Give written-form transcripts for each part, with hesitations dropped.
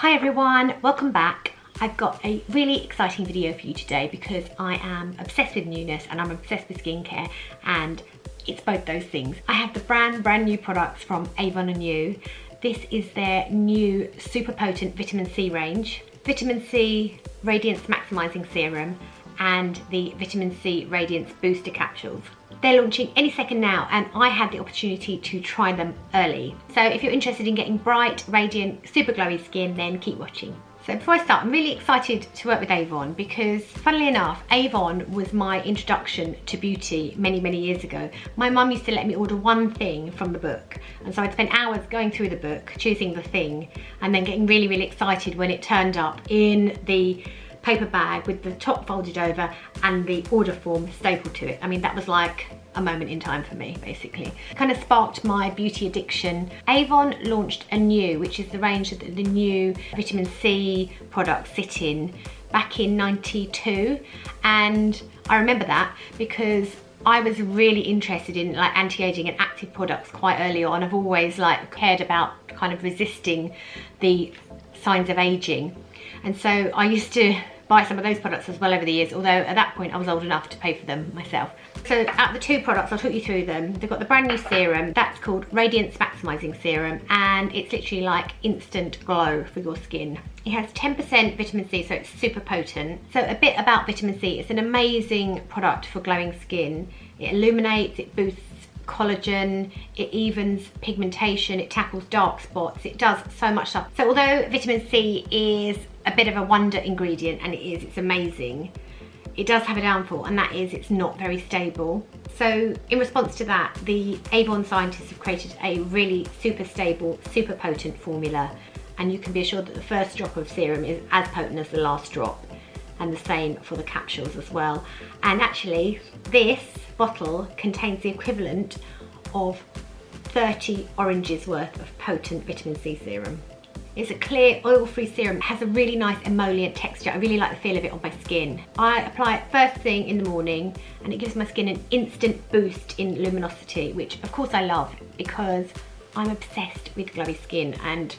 Hi everyone, welcome back. I've got a really exciting video for you today because I am obsessed with newness and I'm obsessed with skincare, and it's both those things. I have the brand new products from Avon Anew. This is their new super potent vitamin C range, vitamin C Radiance Maximizing Serum and the vitamin C Radiance Booster Capsules. They're launching any second now, and I had the opportunity to try them early. So if you're interested in getting bright, radiant, super glowy skin, then keep watching. So before I start, I'm really excited to work with Avon because, funnily enough, Avon was my introduction to beauty many years ago. My mum used to let me order one thing from the book, and so I'd spend hours going through the book, choosing the thing, and then getting really excited when it turned up in the paper bag with the top folded over and the order form stapled to it. I mean, that was like a moment in time for me, basically. Kind of sparked my beauty addiction. Avon launched Anew, which is the range that the new vitamin C products sit in, back in '92, and I remember that because I was really interested in like anti-aging and active products quite early on. I've always cared about kind of resisting the signs of aging, and so I used to buy some of those products as well over the years, although at that point I was old enough to pay for them myself. So out of the two products, I'll talk you through them. They've got the brand new serum, that's called Radiance Maximizing Serum, and it's literally like instant glow for your skin. It has 10% vitamin C, so it's super potent. So a bit about vitamin C, it's an amazing product for glowing skin. It illuminates, it boosts collagen, it evens pigmentation, it tackles dark spots, it does so much stuff. So although vitamin C is a bit of a wonder ingredient, and it's amazing, it does have a downfall, and that is it's not very stable. So in response to that, the Avon scientists have created a really super stable, super potent formula, and you can be assured that the first drop of serum is as potent as the last drop, and the same for the capsules as well. And actually this bottle contains the equivalent of 30 oranges worth of potent vitamin C serum. It's a clear, oil-free serum. It has a really nice emollient texture. I really like the feel of it on my skin. I apply it first thing in the morning, and it gives my skin an instant boost in luminosity, which of course I love because I'm obsessed with glowy skin, and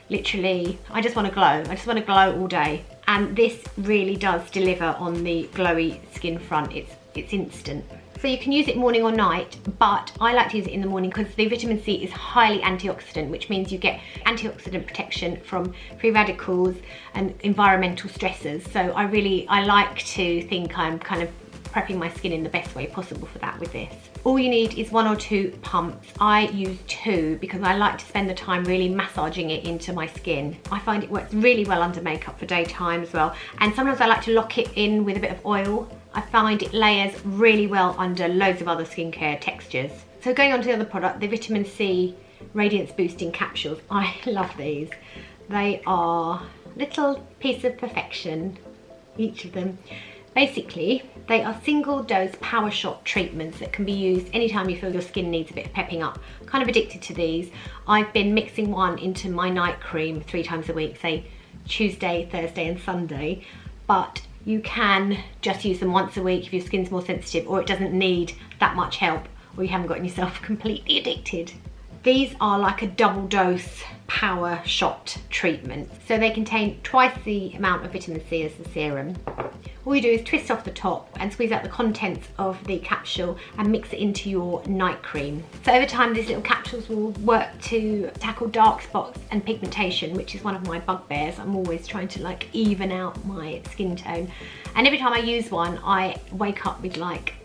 literally I just want to glow. I just want to glow all day, and this really does deliver on the glowy skin front. It's instant. So you can use it morning or night, but I like to use it in the morning because the vitamin C is highly antioxidant, which means you get antioxidant protection from free radicals and environmental stressors. So I like to think I'm kind of prepping my skin in the best way possible for that with this. All you need is 1 or 2 pumps. I use 2 because I like to spend the time really massaging it into my skin. I find it works really well under makeup for daytime as well, and sometimes I like to lock it in with a bit of oil. I find it layers really well under loads of other skincare textures. So going on to the other product, the vitamin C Radiance Boosting Capsules. I love these. They are a little piece of perfection, each of them. Basically, they are single dose power shot treatments that can be used anytime you feel your skin needs a bit of pepping up. I'm kind of addicted to these. I've been mixing one into my night cream 3 times a week, say Tuesday, Thursday and Sunday, but you can just use them once a week if your skin's more sensitive, or it doesn't need that much help, or you haven't gotten yourself completely addicted. These are like a double dose power shot treatment. So they contain twice the amount of vitamin C as the serum. All you do is twist off the top and squeeze out the contents of the capsule and mix it into your night cream. So over time, these little capsules will work to tackle dark spots and pigmentation, which is one of my bugbears. I'm always trying to even out my skin tone. And every time I use one, I wake up with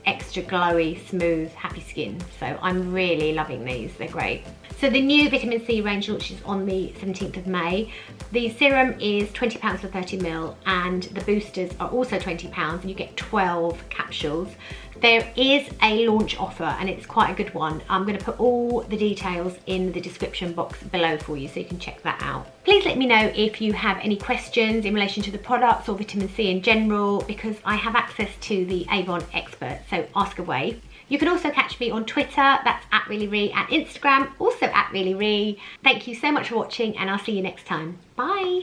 extra glowy, smooth, happy skin. So I'm really loving these, they're great. So the new vitamin C range launches on the 17th of May. The serum is £20 for 30ml, and the boosters are also £20, and you get 12 capsules. There is a launch offer, and it's quite a good one. I'm going to put all the details in the description box below for you, so you can check that out. Please let me know if you have any questions in relation to the products or vitamin C in general, because I have access to the Avon experts, so ask away. You can also catch me on Twitter, that's @ReallyRee, and Instagram, also @ReallyRee. Thank you so much for watching, and I'll see you next time. Bye.